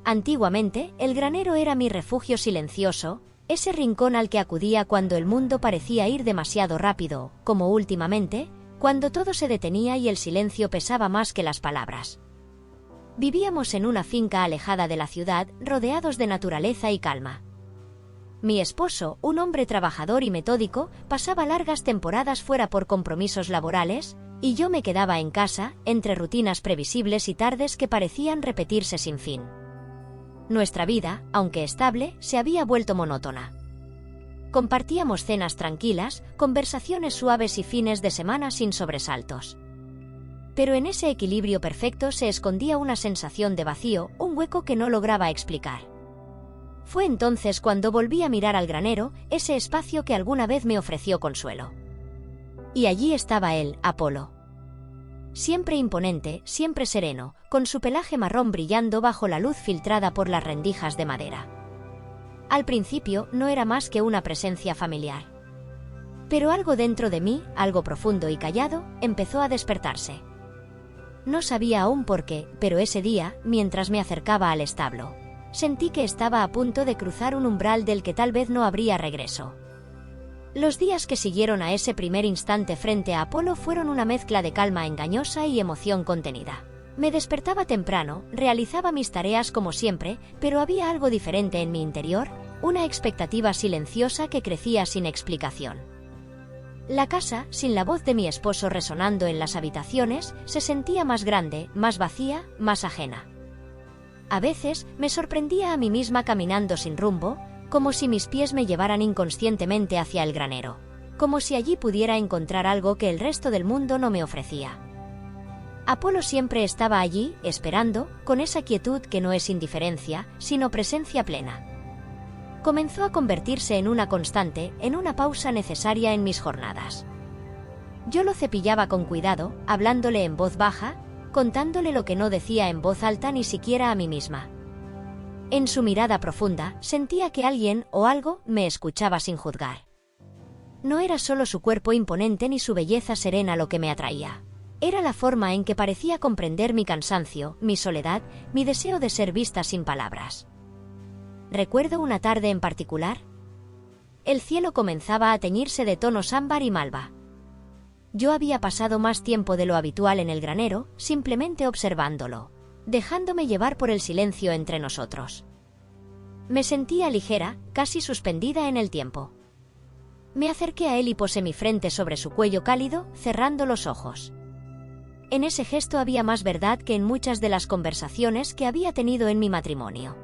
Antiguamente, el granero era mi refugio silencioso, ese rincón al que acudía cuando el mundo parecía ir demasiado rápido, como últimamente, cuando todo se detenía y el silencio pesaba más que las palabras. Vivíamos en una finca alejada de la ciudad, rodeados de naturaleza y calma. Mi esposo, un hombre trabajador y metódico, pasaba largas temporadas fuera por compromisos laborales, y yo me quedaba en casa, entre rutinas previsibles y tardes que parecían repetirse sin fin. Nuestra vida, aunque estable, se había vuelto monótona. Compartíamos cenas tranquilas, conversaciones suaves y fines de semana sin sobresaltos. Pero en ese equilibrio perfecto se escondía una sensación de vacío, un hueco que no lograba explicar. Fue entonces cuando volví a mirar al granero, ese espacio que alguna vez me ofreció consuelo. Y allí estaba él, Apolo. Siempre imponente, siempre sereno, con su pelaje marrón brillando bajo la luz filtrada por las rendijas de madera. Al principio no era más que una presencia familiar. Pero algo dentro de mí, algo profundo y callado, empezó a despertarse. No sabía aún por qué, pero ese día, mientras me acercaba al establo, sentí que estaba a punto de cruzar un umbral del que tal vez no habría regreso. Los días que siguieron a ese primer instante frente a Apolo fueron una mezcla de calma engañosa y emoción contenida. Me despertaba temprano, realizaba mis tareas como siempre, pero había algo diferente en mi interior, una expectativa silenciosa que crecía sin explicación. La casa, sin la voz de mi esposo resonando en las habitaciones, se sentía más grande, más vacía, más ajena. A veces, me sorprendía a mí misma caminando sin rumbo, como si mis pies me llevaran inconscientemente hacia el granero, como si allí pudiera encontrar algo que el resto del mundo no me ofrecía. Apolo siempre estaba allí, esperando, con esa quietud que no es indiferencia, sino presencia plena. Comenzó a convertirse en una constante, en una pausa necesaria en mis jornadas. Yo lo cepillaba con cuidado, hablándole en voz baja, contándole lo que no decía en voz alta ni siquiera a mí misma. En su mirada profunda, sentía que alguien o algo me escuchaba sin juzgar. No era solo su cuerpo imponente ni su belleza serena lo que me atraía. Era la forma en que parecía comprender mi cansancio, mi soledad, mi deseo de ser vista sin palabras. Recuerdo una tarde en particular. El cielo comenzaba a teñirse de tonos ámbar y malva. Yo había pasado más tiempo de lo habitual en el granero, simplemente observándolo, dejándome llevar por el silencio entre nosotros. Me sentía ligera, casi suspendida en el tiempo. Me acerqué a él y posé mi frente sobre su cuello cálido, cerrando los ojos. En ese gesto había más verdad que en muchas de las conversaciones que había tenido en mi matrimonio.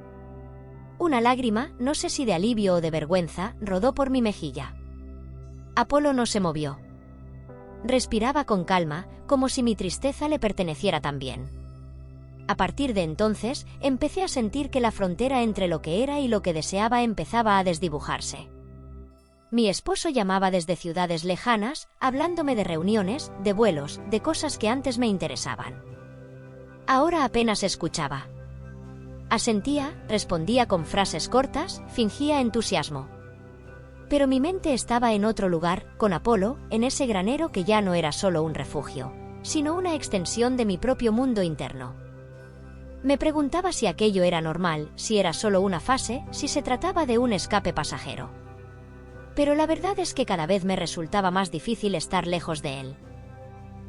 Una lágrima, no sé si de alivio o de vergüenza, rodó por mi mejilla. Apolo no se movió. Respiraba con calma, como si mi tristeza le perteneciera también. A partir de entonces, empecé a sentir que la frontera entre lo que era y lo que deseaba empezaba a desdibujarse. Mi esposo llamaba desde ciudades lejanas, hablándome de reuniones, de vuelos, de cosas que antes me interesaban. Ahora apenas escuchaba. Asentía, respondía con frases cortas, fingía entusiasmo. Pero mi mente estaba en otro lugar, con Apolo, en ese granero que ya no era solo un refugio, sino una extensión de mi propio mundo interno. Me preguntaba si aquello era normal, si era solo una fase, si se trataba de un escape pasajero. Pero la verdad es que cada vez me resultaba más difícil estar lejos de él.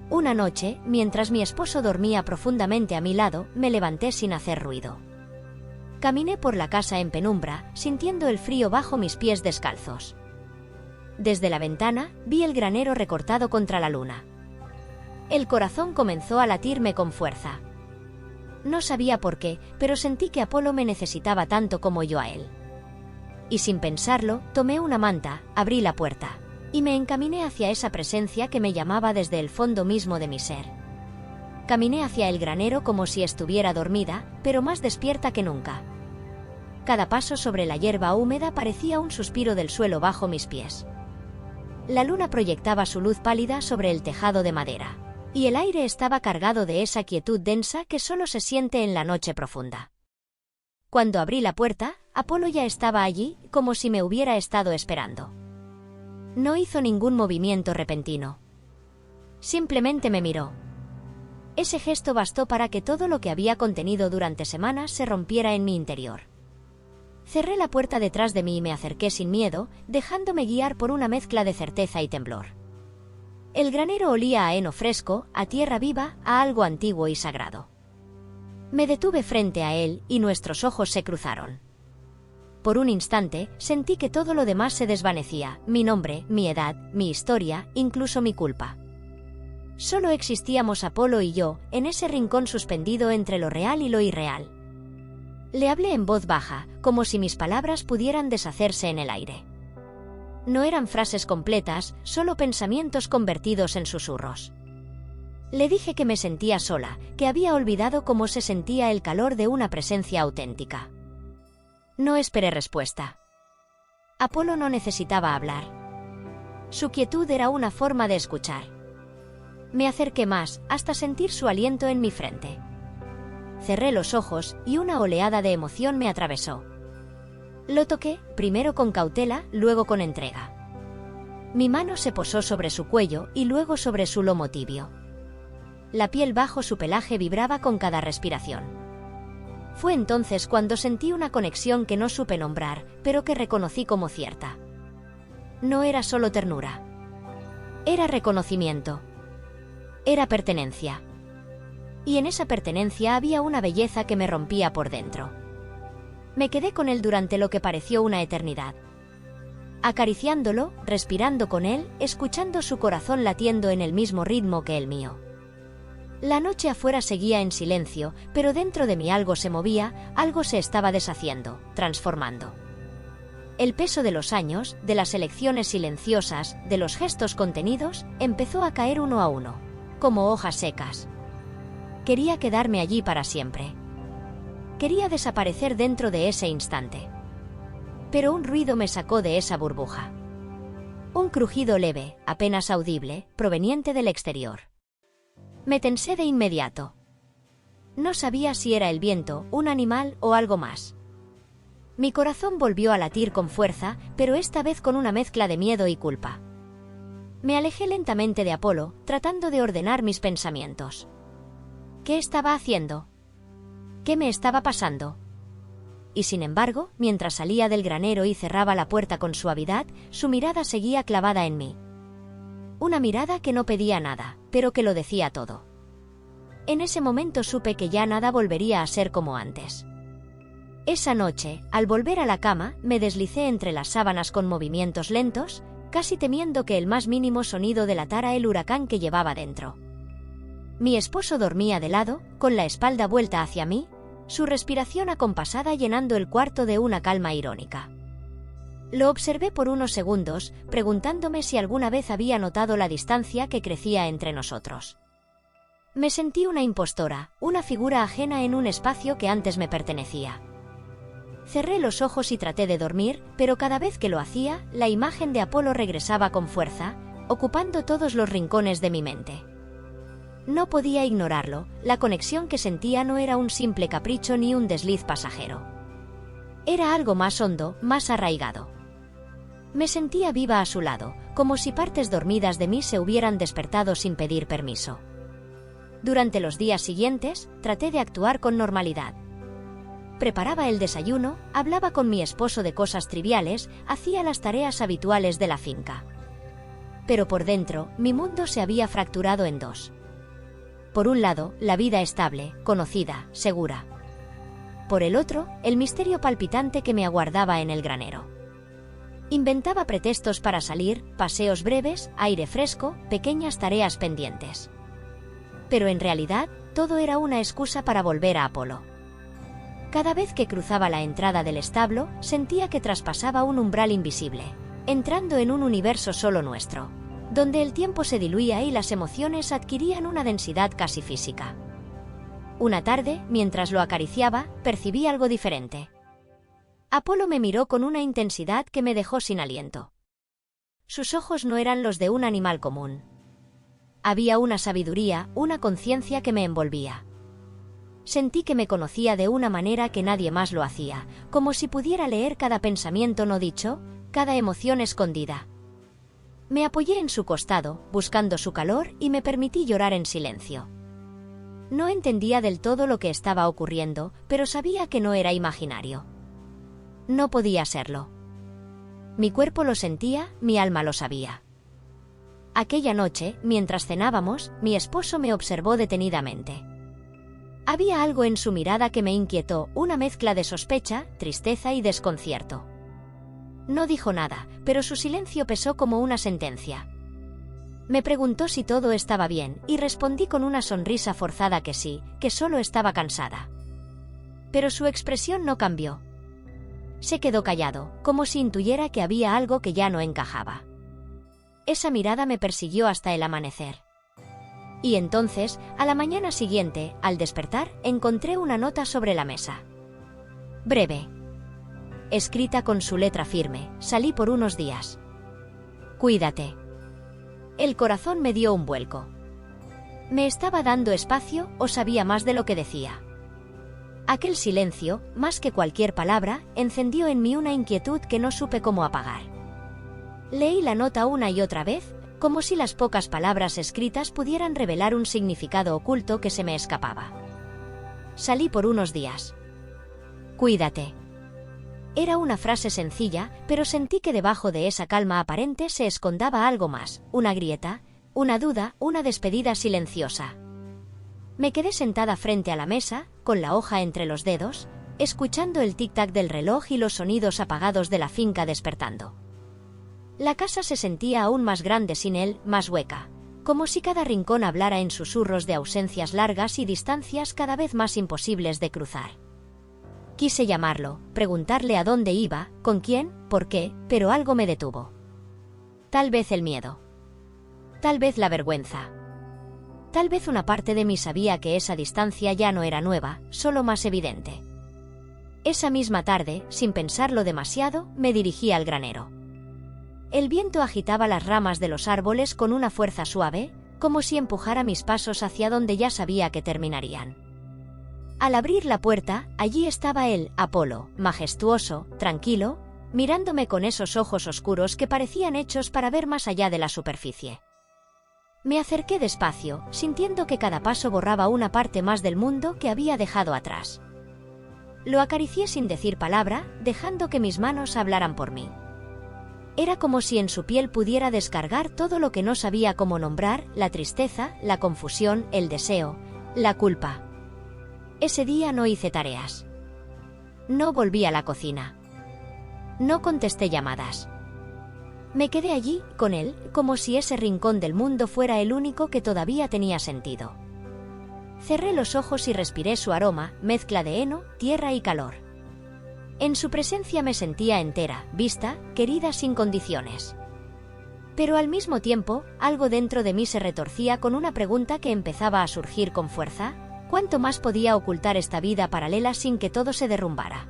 Una noche, mientras mi esposo dormía profundamente a mi lado, me levanté sin hacer ruido. Caminé por la casa en penumbra, sintiendo el frío bajo mis pies descalzos. Desde la ventana, vi el granero recortado contra la luna. El corazón comenzó a latirme con fuerza. No sabía por qué, pero sentí que Apolo me necesitaba tanto como yo a él. Y sin pensarlo, tomé una manta, abrí la puerta, y me encaminé hacia esa presencia que me llamaba desde el fondo mismo de mi ser. Caminé hacia el granero como si estuviera dormida, pero más despierta que nunca. Cada paso sobre la hierba húmeda parecía un suspiro del suelo bajo mis pies. La luna proyectaba su luz pálida sobre el tejado de madera, y el aire estaba cargado de esa quietud densa que solo se siente en la noche profunda. Cuando abrí la puerta, Apolo ya estaba allí, como si me hubiera estado esperando. No hizo ningún movimiento repentino. Simplemente me miró. Ese gesto bastó para que todo lo que había contenido durante semanas se rompiera en mi interior. Cerré la puerta detrás de mí y me acerqué sin miedo, dejándome guiar por una mezcla de certeza y temblor. El granero olía a heno fresco, a tierra viva, a algo antiguo y sagrado. Me detuve frente a él y nuestros ojos se cruzaron. Por un instante, sentí que todo lo demás se desvanecía, mi nombre, mi edad, mi historia, incluso mi culpa. Solo existíamos Apolo y yo, en ese rincón suspendido entre lo real y lo irreal. Le hablé en voz baja, como si mis palabras pudieran deshacerse en el aire. No eran frases completas, solo pensamientos convertidos en susurros. Le dije que me sentía sola, que había olvidado cómo se sentía el calor de una presencia auténtica. No esperé respuesta. Apolo no necesitaba hablar. Su quietud era una forma de escuchar. Me acerqué más, hasta sentir su aliento en mi frente. Cerré los ojos y una oleada de emoción me atravesó. Lo toqué, primero con cautela, luego con entrega. Mi mano se posó sobre su cuello y luego sobre su lomo tibio. La piel bajo su pelaje vibraba con cada respiración. Fue entonces cuando sentí una conexión que no supe nombrar, pero que reconocí como cierta. No era solo ternura. Era reconocimiento. Era pertenencia. Y en esa pertenencia había una belleza que me rompía por dentro. Me quedé con él durante lo que pareció una eternidad. Acariciándolo, respirando con él, escuchando su corazón latiendo en el mismo ritmo que el mío. La noche afuera seguía en silencio, pero dentro de mí algo se movía, algo se estaba deshaciendo, transformando. El peso de los años, de las elecciones silenciosas, de los gestos contenidos, empezó a caer uno a uno, como hojas secas. Quería quedarme allí para siempre. Quería desaparecer dentro de ese instante. Pero un ruido me sacó de esa burbuja. Un crujido leve, apenas audible, proveniente del exterior. Me tensé de inmediato. No sabía si era el viento, un animal o algo más. Mi corazón volvió a latir con fuerza, pero esta vez con una mezcla de miedo y culpa. Me alejé lentamente de Apolo, tratando de ordenar mis pensamientos. ¿Qué estaba haciendo? ¿Qué me estaba pasando? Y sin embargo, mientras salía del granero y cerraba la puerta con suavidad, su mirada seguía clavada en mí. Una mirada que no pedía nada, pero que lo decía todo. En ese momento supe que ya nada volvería a ser como antes. Esa noche, al volver a la cama, me deslicé entre las sábanas con movimientos lentos, casi temiendo que el más mínimo sonido delatara el huracán que llevaba dentro. Mi esposo dormía de lado, con la espalda vuelta hacia mí, su respiración acompasada llenando el cuarto de una calma irónica. Lo observé por unos segundos, preguntándome si alguna vez había notado la distancia que crecía entre nosotros. Me sentí una impostora, una figura ajena en un espacio que antes me pertenecía. Cerré los ojos y traté de dormir, pero cada vez que lo hacía, la imagen de Apolo regresaba con fuerza, ocupando todos los rincones de mi mente. No podía ignorarlo, la conexión que sentía no era un simple capricho ni un desliz pasajero. Era algo más hondo, más arraigado. Me sentía viva a su lado, como si partes dormidas de mí se hubieran despertado sin pedir permiso. Durante los días siguientes, traté de actuar con normalidad. Preparaba el desayuno, hablaba con mi esposo de cosas triviales, hacía las tareas habituales de la finca. Pero por dentro, mi mundo se había fracturado en dos. Por un lado, la vida estable, conocida, segura. Por el otro, el misterio palpitante que me aguardaba en el granero. Inventaba pretextos para salir, paseos breves, aire fresco, pequeñas tareas pendientes. Pero en realidad, todo era una excusa para volver a Apolo. Cada vez que cruzaba la entrada del establo, sentía que traspasaba un umbral invisible, entrando en un universo solo nuestro, donde el tiempo se diluía y las emociones adquirían una densidad casi física. Una tarde, mientras lo acariciaba, percibí algo diferente. Apolo me miró con una intensidad que me dejó sin aliento. Sus ojos no eran los de un animal común. Había una sabiduría, una conciencia que me envolvía. Sentí que me conocía de una manera que nadie más lo hacía, como si pudiera leer cada pensamiento no dicho, cada emoción escondida. Me apoyé en su costado, buscando su calor, y me permití llorar en silencio. No entendía del todo lo que estaba ocurriendo, pero sabía que no era imaginario. No podía serlo. Mi cuerpo lo sentía, mi alma lo sabía. Aquella noche, mientras cenábamos, mi esposo me observó detenidamente. Había algo en su mirada que me inquietó, una mezcla de sospecha, tristeza y desconcierto. No dijo nada, pero su silencio pesó como una sentencia. Me preguntó si todo estaba bien, y respondí con una sonrisa forzada que sí, que solo estaba cansada. Pero su expresión no cambió. Se quedó callado, como si intuyera que había algo que ya no encajaba. Esa mirada me persiguió hasta el amanecer. Y entonces, a la mañana siguiente, al despertar, encontré una nota sobre la mesa. Breve. Escrita con su letra firme, salí por unos días. Cuídate. El corazón me dio un vuelco. ¿Me estaba dando espacio o sabía más de lo que decía? Aquel silencio, más que cualquier palabra, encendió en mí una inquietud que no supe cómo apagar. Leí la nota una y otra vez, como si las pocas palabras escritas pudieran revelar un significado oculto que se me escapaba. Salí por unos días. Cuídate. Era una frase sencilla, pero sentí que debajo de esa calma aparente se escondaba algo más, una grieta, una duda, una despedida silenciosa. Me quedé sentada frente a la mesa, con la hoja entre los dedos, escuchando el tic-tac del reloj y los sonidos apagados de la finca despertando. La casa se sentía aún más grande sin él, más hueca, como si cada rincón hablara en susurros de ausencias largas y distancias cada vez más imposibles de cruzar. Quise llamarlo, preguntarle a dónde iba, con quién, por qué, pero algo me detuvo. Tal vez el miedo. Tal vez la vergüenza. Tal vez una parte de mí sabía que esa distancia ya no era nueva, solo más evidente. Esa misma tarde, sin pensarlo demasiado, me dirigí al granero. El viento agitaba las ramas de los árboles con una fuerza suave, como si empujara mis pasos hacia donde ya sabía que terminarían. Al abrir la puerta, allí estaba él, Apolo, majestuoso, tranquilo, mirándome con esos ojos oscuros que parecían hechos para ver más allá de la superficie. Me acerqué despacio, sintiendo que cada paso borraba una parte más del mundo que había dejado atrás. Lo acaricié sin decir palabra, dejando que mis manos hablaran por mí. Era como si en su piel pudiera descargar todo lo que no sabía cómo nombrar, la tristeza, la confusión, el deseo, la culpa. Ese día no hice tareas. No volví a la cocina. No contesté llamadas. Me quedé allí, con él, como si ese rincón del mundo fuera el único que todavía tenía sentido. Cerré los ojos y respiré su aroma, mezcla de heno, tierra y calor. En su presencia me sentía entera, vista, querida sin condiciones. Pero al mismo tiempo, algo dentro de mí se retorcía con una pregunta que empezaba a surgir con fuerza: ¿cuánto más podía ocultar esta vida paralela sin que todo se derrumbara?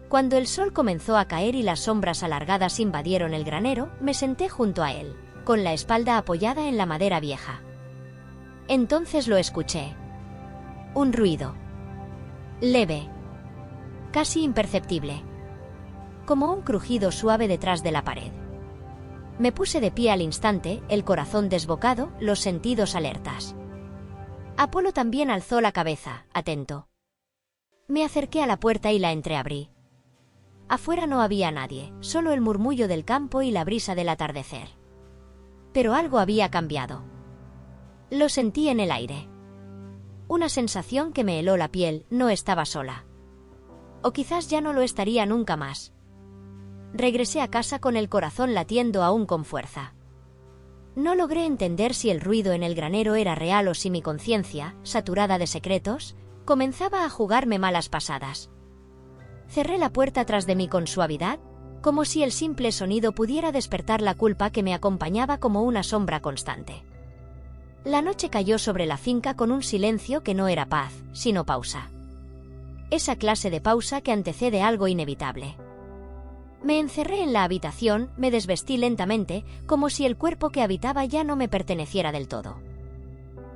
Cuando el sol comenzó a caer y las sombras alargadas invadieron el granero, me senté junto a él, con la espalda apoyada en la madera vieja. Entonces lo escuché. Un ruido. Leve. Casi imperceptible. Como un crujido suave detrás de la pared. Me puse de pie al instante, el corazón desbocado, los sentidos alertas. Apolo también alzó la cabeza, atento. Me acerqué a la puerta y la entreabrí. Afuera no había nadie, solo el murmullo del campo y la brisa del atardecer. Pero algo había cambiado. Lo sentí en el aire. Una sensación que me heló la piel, no estaba sola. O quizás ya no lo estaría nunca más. Regresé a casa con el corazón latiendo aún con fuerza. No logré entender si el ruido en el granero era real o si mi conciencia, saturada de secretos, comenzaba a jugarme malas pasadas. Cerré la puerta tras de mí con suavidad, como si el simple sonido pudiera despertar la culpa que me acompañaba como una sombra constante. La noche cayó sobre la finca con un silencio que no era paz, sino pausa. Esa clase de pausa que antecede algo inevitable. Me encerré en la habitación, me desvestí lentamente, como si el cuerpo que habitaba ya no me perteneciera del todo.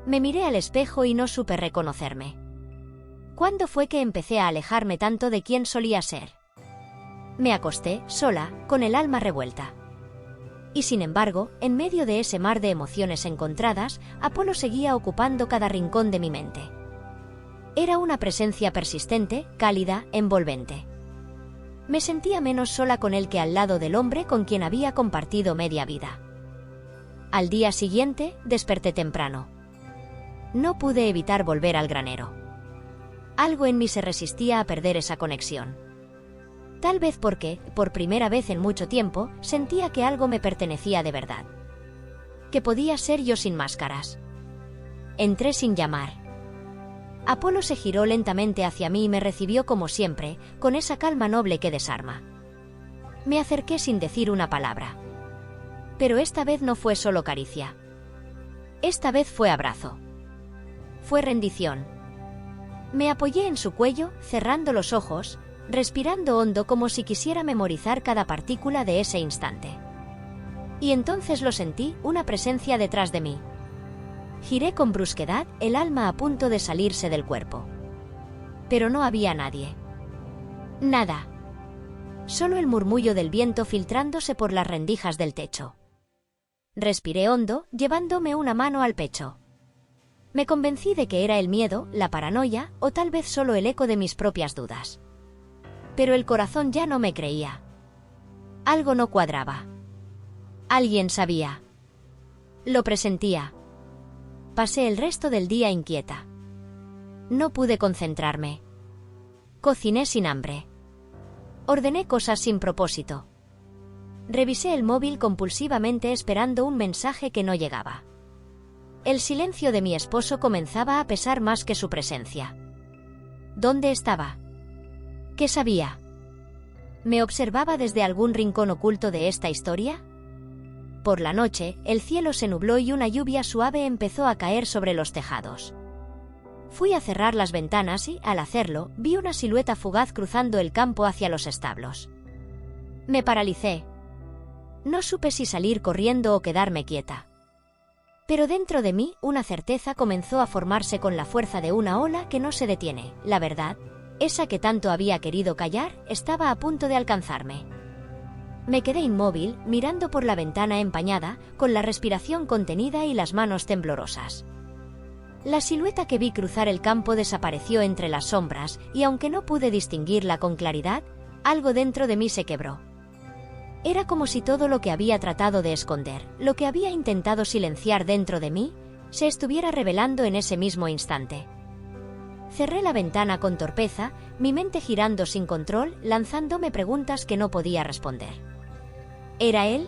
Me miré al espejo y no supe reconocerme. ¿Cuándo fue que empecé a alejarme tanto de quien solía ser? Me acosté, sola, con el alma revuelta. Y sin embargo, en medio de ese mar de emociones encontradas, Apolo seguía ocupando cada rincón de mi mente. Era una presencia persistente, cálida, envolvente. Me sentía menos sola con él que al lado del hombre con quien había compartido media vida. Al día siguiente, desperté temprano. No pude evitar volver al granero. Algo en mí se resistía a perder esa conexión. Tal vez porque, por primera vez en mucho tiempo, sentía que algo me pertenecía de verdad. Que podía ser yo sin máscaras. Entré sin llamar. Apolo se giró lentamente hacia mí y me recibió como siempre, con esa calma noble que desarma. Me acerqué sin decir una palabra. Pero esta vez no fue solo caricia. Esta vez fue abrazo. Fue rendición. Me apoyé en su cuello, cerrando los ojos, respirando hondo como si quisiera memorizar cada partícula de ese instante. Y entonces lo sentí, una presencia detrás de mí. Giré con brusquedad, el alma a punto de salirse del cuerpo. Pero no había nadie. Nada. Solo el murmullo del viento filtrándose por las rendijas del techo. Respiré hondo, llevándome una mano al pecho. Me convencí de que era el miedo, la paranoia, o tal vez solo el eco de mis propias dudas. Pero el corazón ya no me creía. Algo no cuadraba. Alguien sabía. Lo presentía. Pasé el resto del día inquieta. No pude concentrarme. Cociné sin hambre. Ordené cosas sin propósito. Revisé el móvil compulsivamente esperando un mensaje que no llegaba. El silencio de mi esposo comenzaba a pesar más que su presencia. ¿Dónde estaba? ¿Qué sabía? ¿Me observaba desde algún rincón oculto de esta historia? Por la noche, el cielo se nubló y una lluvia suave empezó a caer sobre los tejados. Fui a cerrar las ventanas y, al hacerlo, vi una silueta fugaz cruzando el campo hacia los establos. Me paralicé. No supe si salir corriendo o quedarme quieta. Pero dentro de mí, una certeza comenzó a formarse con la fuerza de una ola que no se detiene. La verdad, esa que tanto había querido callar, estaba a punto de alcanzarme. Me quedé inmóvil, mirando por la ventana empañada, con la respiración contenida y las manos temblorosas. La silueta que vi cruzar el campo desapareció entre las sombras, y aunque no pude distinguirla con claridad, algo dentro de mí se quebró. Era como si todo lo que había tratado de esconder, lo que había intentado silenciar dentro de mí, se estuviera revelando en ese mismo instante. Cerré la ventana con torpeza, mi mente girando sin control, lanzándome preguntas que no podía responder. ¿Era él?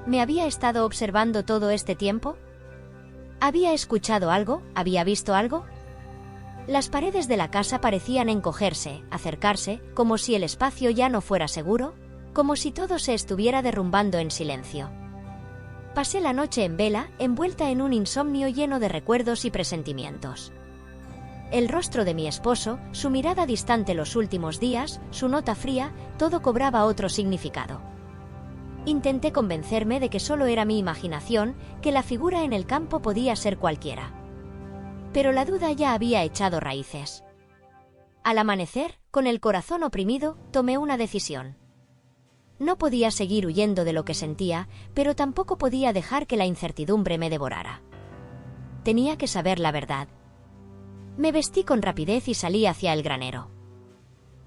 ¿Me había estado observando todo este tiempo? ¿Había escuchado algo? ¿Había visto algo? Las paredes de la casa parecían encogerse, acercarse, como si el espacio ya no fuera seguro, como si todo se estuviera derrumbando en silencio. Pasé la noche en vela, envuelta en un insomnio lleno de recuerdos y presentimientos. El rostro de mi esposo, su mirada distante los últimos días, su nota fría, todo cobraba otro significado. Intenté convencerme de que solo era mi imaginación, que la figura en el campo podía ser cualquiera. Pero la duda ya había echado raíces. Al amanecer, con el corazón oprimido, tomé una decisión. No podía seguir huyendo de lo que sentía, pero tampoco podía dejar que la incertidumbre me devorara. Tenía que saber la verdad. Me vestí con rapidez y salí hacia el granero.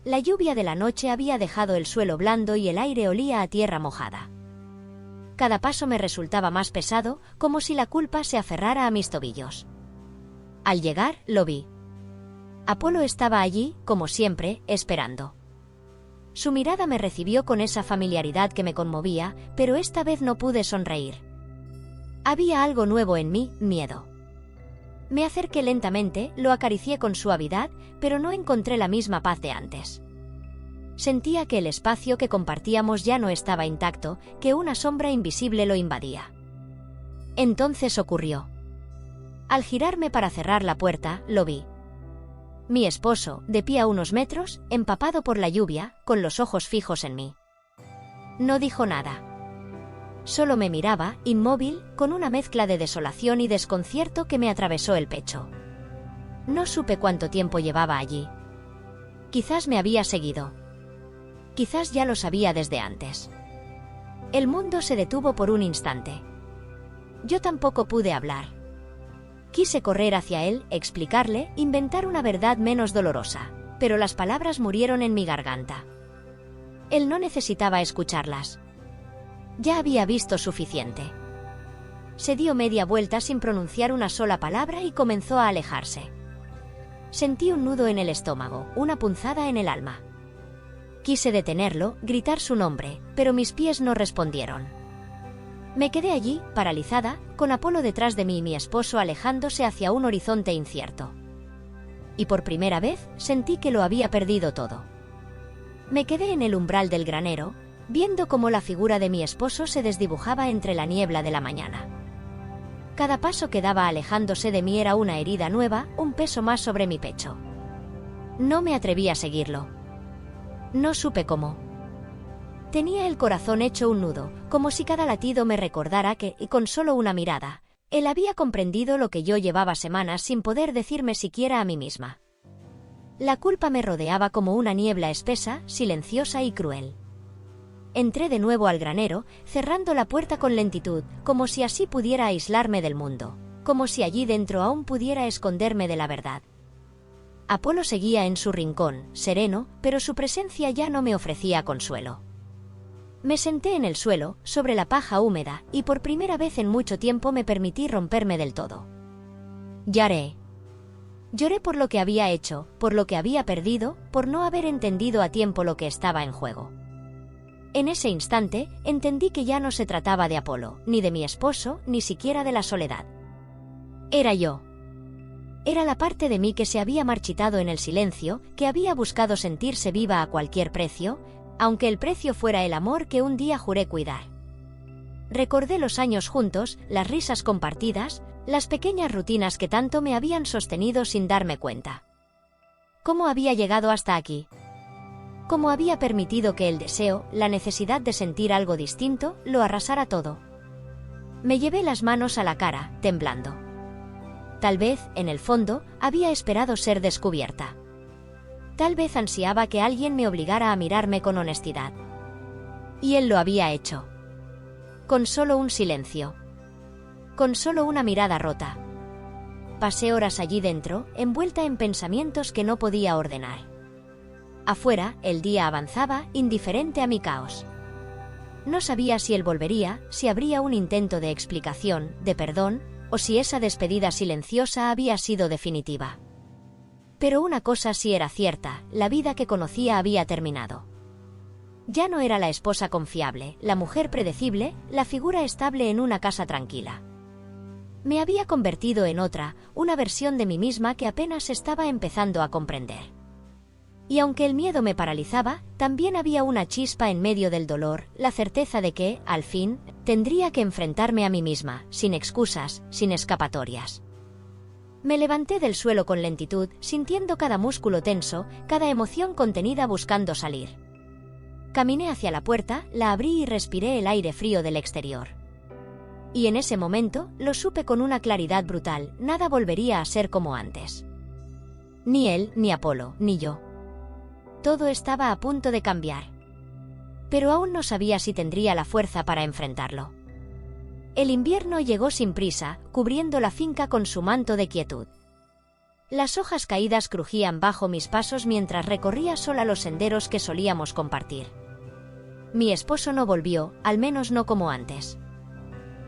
La lluvia de la noche había dejado el suelo blando y el aire olía a tierra mojada. Cada paso me resultaba más pesado, como si la culpa se aferrara a mis tobillos. Al llegar, lo vi. Apolo estaba allí, como siempre, esperando. Su mirada me recibió con esa familiaridad que me conmovía, pero esta vez no pude sonreír. Había algo nuevo en mí, miedo. Me acerqué lentamente, lo acaricié con suavidad, pero no encontré la misma paz de antes. Sentía que el espacio que compartíamos ya no estaba intacto, que una sombra invisible lo invadía. Entonces ocurrió. Al girarme para cerrar la puerta, lo vi. Mi esposo, de pie a unos metros, empapado por la lluvia, con los ojos fijos en mí. No dijo nada. Solo me miraba, inmóvil, con una mezcla de desolación y desconcierto que me atravesó el pecho. No supe cuánto tiempo llevaba allí. Quizás me había seguido. Quizás ya lo sabía desde antes. El mundo se detuvo por un instante. Yo tampoco pude hablar. Quise correr hacia él, explicarle, inventar una verdad menos dolorosa, pero las palabras murieron en mi garganta. Él no necesitaba escucharlas. Ya había visto suficiente. Se dio media vuelta sin pronunciar una sola palabra y comenzó a alejarse. Sentí un nudo en el estómago, una punzada en el alma. Quise detenerlo, gritar su nombre, pero mis pies no respondieron. Me quedé allí, paralizada, con Apolo detrás de mí y mi esposo alejándose hacia un horizonte incierto. Y por primera vez sentí que lo había perdido todo. Me quedé en el umbral del granero, viendo cómo la figura de mi esposo se desdibujaba entre la niebla de la mañana. Cada paso que daba alejándose de mí era una herida nueva, un peso más sobre mi pecho. No me atreví a seguirlo. No supe cómo. Tenía el corazón hecho un nudo, como si cada latido me recordara que, y con solo una mirada, él había comprendido lo que yo llevaba semanas sin poder decirme siquiera a mí misma. La culpa me rodeaba como una niebla espesa, silenciosa y cruel. Entré de nuevo al granero, cerrando la puerta con lentitud, como si así pudiera aislarme del mundo, como si allí dentro aún pudiera esconderme de la verdad. Apolo seguía en su rincón, sereno, pero su presencia ya no me ofrecía consuelo. Me senté en el suelo, sobre la paja húmeda, y por primera vez en mucho tiempo me permití romperme del todo. Lloré. Lloré por lo que había hecho, por lo que había perdido, por no haber entendido a tiempo lo que estaba en juego. En ese instante, entendí que ya no se trataba de Apolo, ni de mi esposo, ni siquiera de la soledad. Era yo. Era la parte de mí que se había marchitado en el silencio, que había buscado sentirse viva a cualquier precio, aunque el precio fuera el amor que un día juré cuidar. Recordé los años juntos, las risas compartidas, las pequeñas rutinas que tanto me habían sostenido sin darme cuenta. ¿Cómo había llegado hasta aquí? ¿Cómo había permitido que el deseo, la necesidad de sentir algo distinto, lo arrasara todo? Me llevé las manos a la cara, temblando. Tal vez, en el fondo, había esperado ser descubierta. Tal vez ansiaba que alguien me obligara a mirarme con honestidad. Y él lo había hecho. Con solo un silencio. Con solo una mirada rota. Pasé horas allí dentro, envuelta en pensamientos que no podía ordenar. Afuera, el día avanzaba, indiferente a mi caos. No sabía si él volvería, si habría un intento de explicación, de perdón, o si esa despedida silenciosa había sido definitiva. Pero una cosa sí era cierta, la vida que conocía había terminado. Ya no era la esposa confiable, la mujer predecible, la figura estable en una casa tranquila. Me había convertido en otra, una versión de mí misma que apenas estaba empezando a comprender. Y aunque el miedo me paralizaba, también había una chispa en medio del dolor, la certeza de que, al fin, tendría que enfrentarme a mí misma, sin excusas, sin escapatorias. Me levanté del suelo con lentitud, sintiendo cada músculo tenso, cada emoción contenida buscando salir. Caminé hacia la puerta, la abrí y respiré el aire frío del exterior. Y en ese momento, lo supe con una claridad brutal, nada volvería a ser como antes. Ni él, ni Apolo, ni yo. Todo estaba a punto de cambiar. Pero aún no sabía si tendría la fuerza para enfrentarlo. El invierno llegó sin prisa, cubriendo la finca con su manto de quietud. Las hojas caídas crujían bajo mis pasos mientras recorría sola los senderos que solíamos compartir. Mi esposo no volvió, al menos no como antes.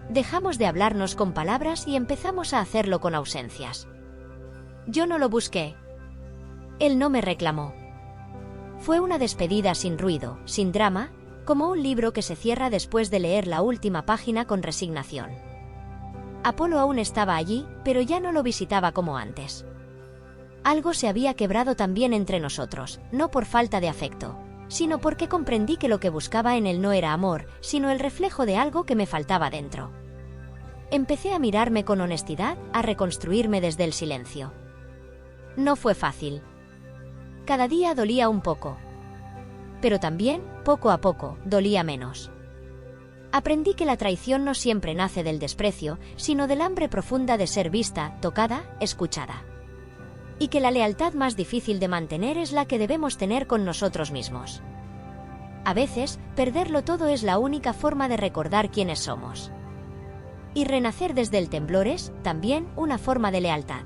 Dejamos de hablarnos con palabras y empezamos a hacerlo con ausencias. Yo no lo busqué. Él no me reclamó. Fue una despedida sin ruido, sin drama, como un libro que se cierra después de leer la última página con resignación. Apolo aún estaba allí, pero ya no lo visitaba como antes. Algo se había quebrado también entre nosotros, no por falta de afecto, sino porque comprendí que lo que buscaba en él no era amor, sino el reflejo de algo que me faltaba dentro. Empecé a mirarme con honestidad, a reconstruirme desde el silencio. No fue fácil. Cada día dolía un poco. Pero también, poco a poco, dolía menos. Aprendí que la traición no siempre nace del desprecio, sino del hambre profunda de ser vista, tocada, escuchada. Y que la lealtad más difícil de mantener es la que debemos tener con nosotros mismos. A veces, perderlo todo es la única forma de recordar quiénes somos. Y renacer desde el temblor es, también, una forma de lealtad.